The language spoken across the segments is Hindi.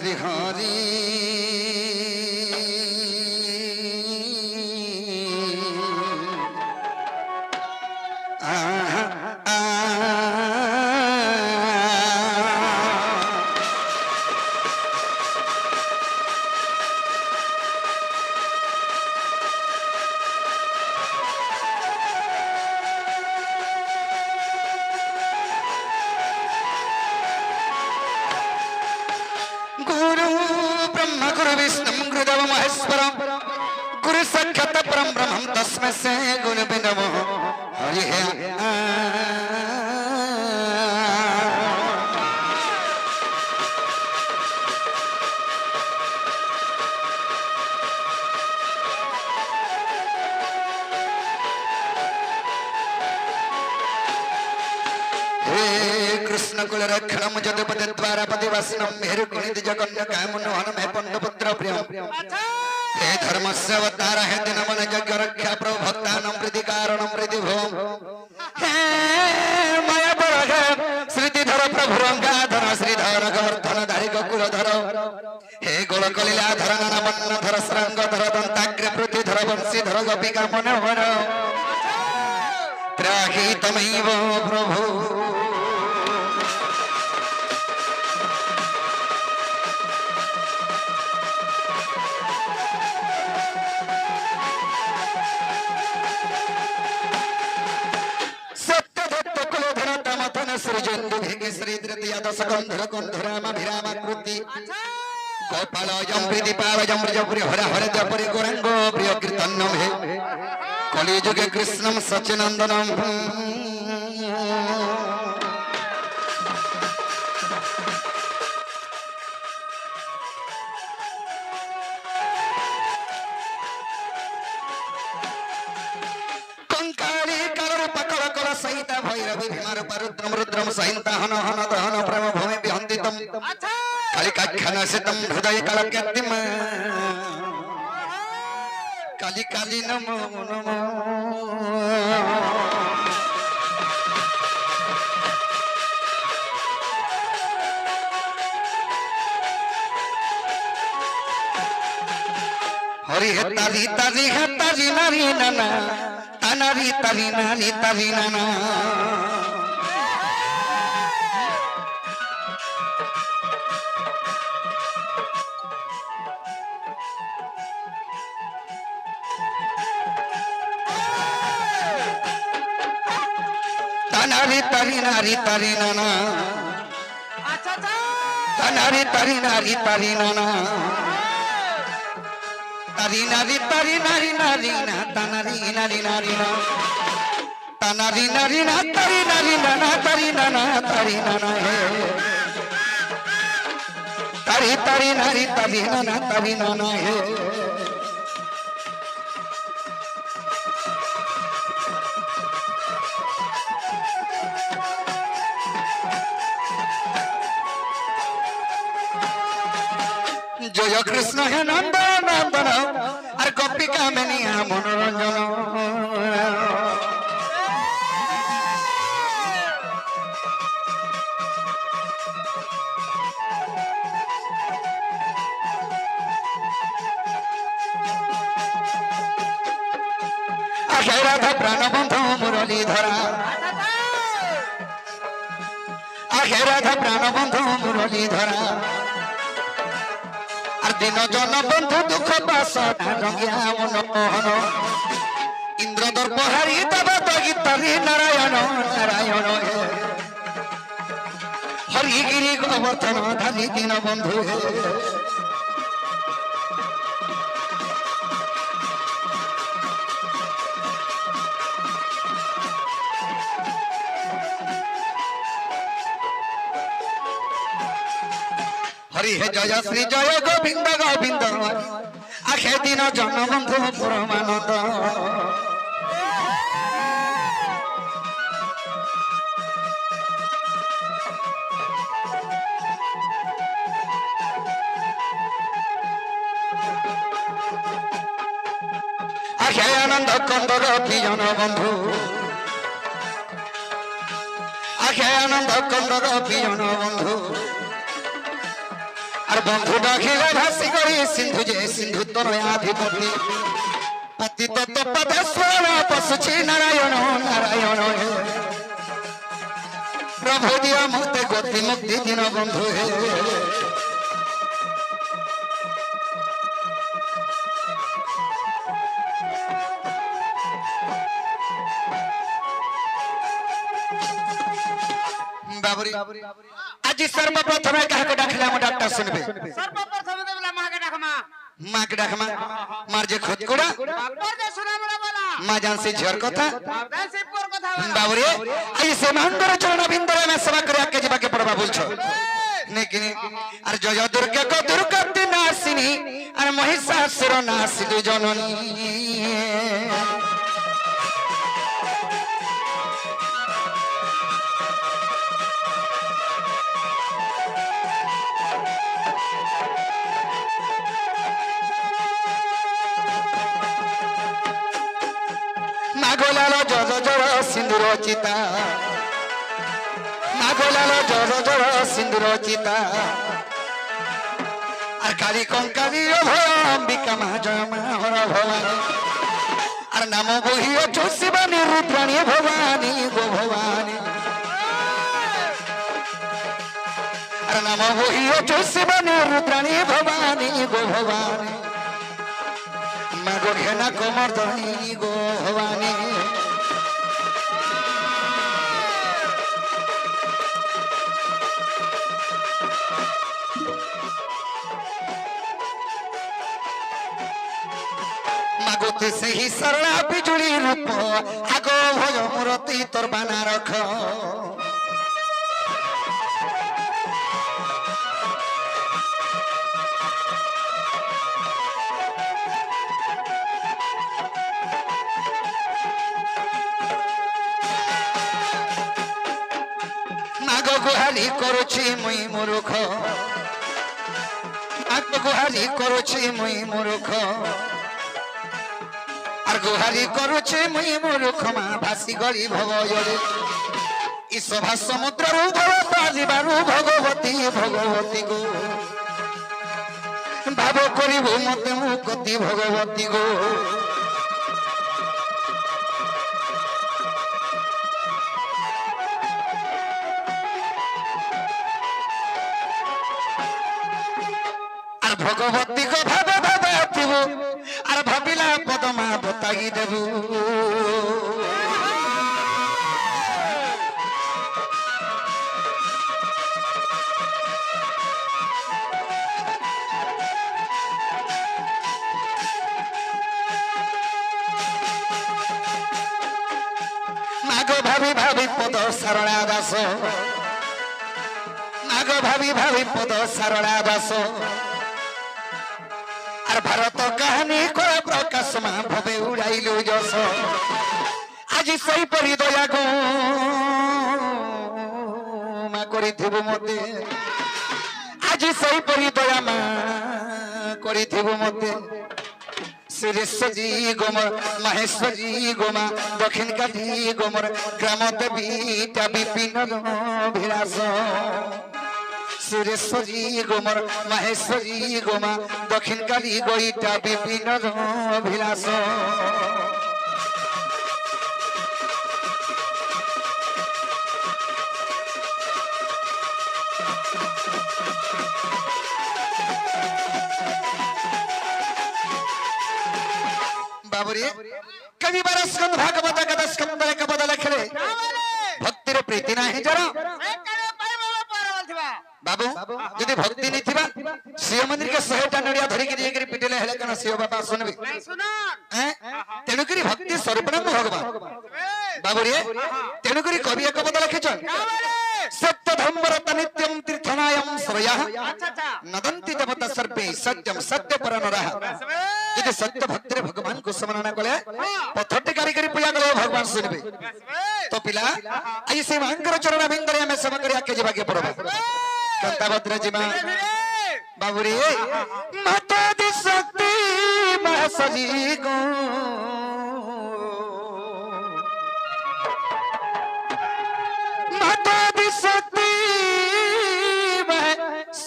শ্রী হরি गुरु साक्षात परम ब्रह्म तस्मै से गुरुवे नमः हरि कृष्ण कुल रक्षणम जदपति द्वारा पतिवासिनम मेरु कुणित जगन्य कामनोहन में पंडपुत्र प्रियम हे धर्मस्य अवतार हे दिनवन यज्ञ रक्षा प्रभु भक्तानां प्रीति कारणं प्रीति भोम हे माया परग श्रीधर प्रभु रंगाधर श्रीधर गोवर्धन धारी गोकुलधर हे गोलकलीलाधर नवन्नधर श्रृंगधर दंताग्र पृथ्वीधर वंशीधर गोपिका मनोहर त्राहि तमैव प्रभु श्रीजंदु भेगे श्री तृतीया दशकंधर कंधराम विराम कृति गोपालयं प्रीति पावजं ब्रजपुरी हर हर जपुरी गोरंगो प्रिय कीर्तनम हे कलियुगे कृष्णम सच्चिनंदनम सहिता भैरवी भीमार परुद्रम रुद्रम सहिता हन हन दहन प्रेम भूमि विहंदितम कालिकाख्यानासितम हृदय कलक्यतिम काली काली नमो नमो हरि हे तारी नारी नाना तानारी तारी नारी तारी नाना तानारी तारी नारी तारी नाना तानारी तारी नारी तारी नाना तारी नारी नारी ना तानारी नारी नारी ना तानारी नारी ना तारी नारी ना तारी नाना तारी नाना हे तारी तारी नारी तारी नाना तारी नाना हे जय कृष्ण हे नंदन नंदन और गोपिका मेनिया मनोरंजन आखे राधा प्राण बंधु मुरलीधरा आखे राधा प्राण बंधु मुरलीधरा दिन जन बंधु दुख बासना रंगिया मनोहन इंद्र दर्पहारी तब गीतारी नारायण नारायण हरिगिरी गोवर्धन धारी दीन बंधु हरि हे जय श्री जय गोविंद गोविंद आखे दिन जन बंधु परमानंद आखे आनंद कंदर पिजन बंधु आखे आनंद कंदर पिजन बंधु আর বন্ধু ডাকিলে ভাসি করি সিন্ধু যে সিন্ধু তনয়াধিপতি পতিত তপদেশ্বর পশুছি নারায়ণ নারায়ণ প্রভু দিয়া মুক্তি গতি মুক্তি দিন বন্ধু হে बाबरी आज सर्वप्रथम काहको डाकले हम डाक्टर सुनबे सर्वप्रथम देवला मां के डाकमा मां के डाकमा मार जे खुद कोड़ा पर जे सुना मोरा बोला मां जान से झर कथा जान से पर कथा वाला बाबरी आई से मंदर चरण बिंदर में सेवा करे के जीवा के पड़बा बोलछो लेकिन अर जय दुर्गा को दुर्गति नासिनी अर महिषासुर नासिदु जननी नागोलालो जर जर सिंदूर चिता नागोलालो जर जर सिंदूर चिता আর কালী কঙ্কালী অম্বিকা মা জয় মা হর ভবানী আর নাম বহিও শিবানী রুদ্রাণী ভবানী গো ভবানী আর নাম বহিও শিবানী রুদ্রাণী ভবানী গো ভবানী মা গো ঘেনা কমর্দনী গো ভবানী मागोते से ही सरला बिजुली रूप आगो भय मूर्ति तोर बाना रख मागो गुहाली करुछि मुई मूर्ख मागो गुहाली करुछि मुई मूर्ख আর গুহারি করুছে মুই মূর্খ মা ভাসি গলি ভবজলে ই সভা সমুদ্রর ভব পালিবারু ভগবতী ভগবতী গো ভাব করিব মতে মুকতি ভগবতী গো আর ভগবতী গো ভাব ভাবাতিব আর ভাবিলা পদমা বতাই দেবু মাগো ভাবি ভাবি পদ সারণা দাস মাগো ভাবি ভাবি পদ সারণা দাস আর ভারত কাহিনী করে প্রকাশ মা ভবে উড়াইলু যশ আজি সেই পরি দয়া গো মা করিথিবু মতে আজি সেই পরি দয়া মা করিথিবু মতে শ্রীশ্বরী গোমর মহেশ্বরী গোমা দক্ষিণ কালী গোমর গ্রাম দেবীটা বিপিন ভিলাস সুরেশ্বরী গোমর মহেশ্বরী গোমা দক্ষিণ কালী গইটা বিপিন অভিলাষ বাবুরে কবি বরস্কন্দ ভাগবত গদ স্কন্দ এক পদ লেখলে ভক্তির প্রীতি নাহি যারা बाबू यदि भक्ति नहीं थिबा शिव मंदिर के 100टा नड़िया धरि के जेकरी पिटेले हेले कना शिव बाबा सुनबे नहीं सुना हैं तेनु करी भक्ति स्वरूपनम भगवान बाबू रे तेनु करी कवि एक पद लिखिछन सत्य धर्म रत नित्यम तीर्थनायम श्रयः अच्छा अच्छा नदंति देवता सर्वे सत्यम सत्य परनरः यदि सत्य भक्ति रे भगवान को स्मरण कले पथटे कारीगरी पूजा कले भगवान सुनबे तो पिला आई से मंगर चरण बिंदरे में सब करिया के जेबा के पड़बा कंता भद्र जीमा बाबूरे माता दी शक्ति महसली गो माता दी शक्ति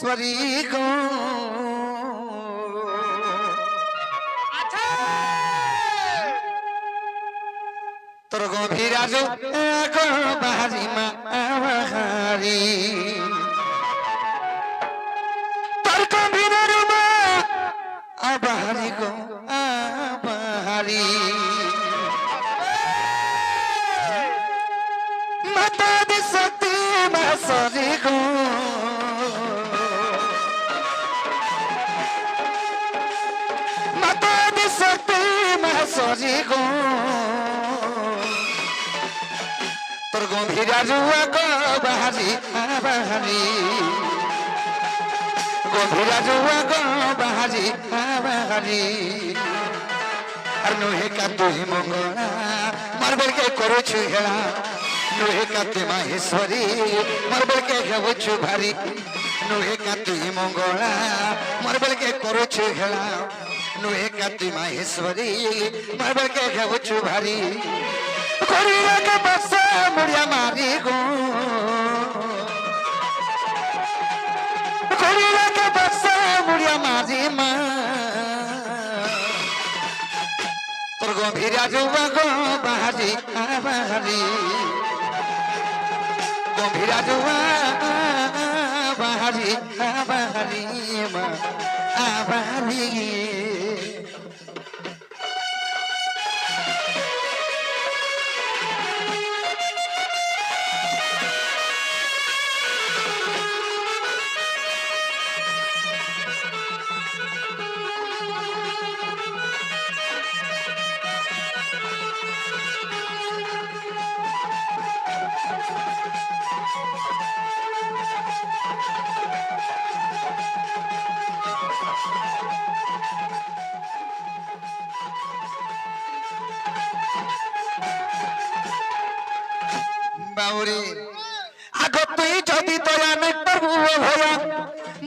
মাহেশ্বরী গো আচ্ছা তোর গভীর আজো গো বাহারি মা বাহারি তোর গভীর মা আবাহারি গো আবাহারি মাতা দি সতী মাহেশ্বরী গো মাতা দি সতী মাহেশ্বরী গো তোর গভীর জুয়া গো বাহারি বাহারি গভীর জুয়া গো বাহারি বাহারি আর নুহে কা তুই মঙ্গলা মারবেল কে করছু হেলা নুহে কা তুই মাহেশ্বরী মারবেল কে হেবছু ভারি নুহে কা তুই মঙ্গলা মারবেল কে করছু হেলা নুহে কা তুই মাহেশ্বরী মারবেল কে হেবছু ভারি করিয়া কে বসে মুড়িয়া মারি গো করিয়া কে বসে মুড়িয়া মারি মা তোর গভীর জুয়া গো বাহারি বাহারি গভীর জুয়া বাহারি বাহারি মা বাহারি বাউরি আগ তুই যদি তোরা নে প্রভু ভয়া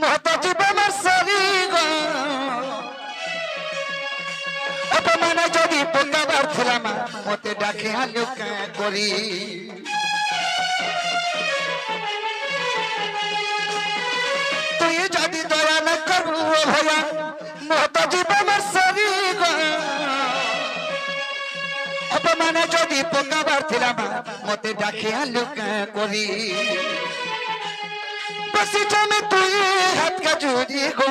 মত জীবনের সরি গো অপমান যদি পকাবার ছিলাম মতে ডাকে আলু করি তুই যদি তোরা নে প্রভু ভয়া মত জীবনের সরি গো অপমানে যদি পকাবার ছিলাম মতে ডাকে আলু করি বসি জমে তুই হাত কাজুরি গো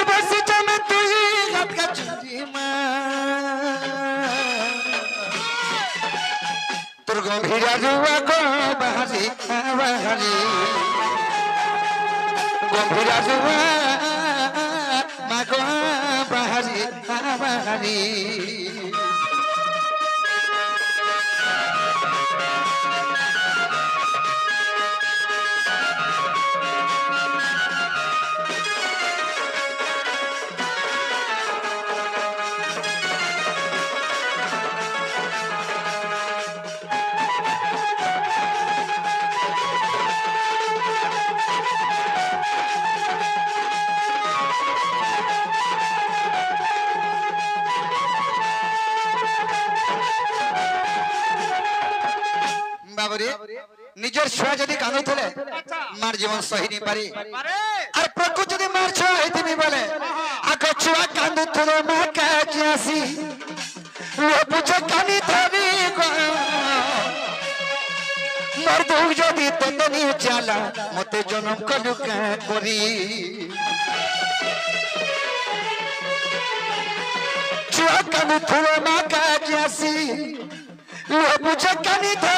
বসি জমে তুই হাত কাজুরি মা তোর গভীর জুয়া গো বাহারি বাহারি গভীর জুয়া মাগো বাহারি বাহারি বাবরে নিজের ছুয়া যদি কাঁদুলে মার জীবন সহিনি পারি আর প্রকৃতি যদি মার ছুয়া হইতিনি বলে আগ ছুয়া কাঁদুলে মা কাছে আসি বুঝ কানি ধরি গো মোর দুঃখ যদি তোতে নিয়ে চালা মতে জনম কলু করি ছুয়া কাঁদুলে মা কাছে আসি বুঝ কানি ধরি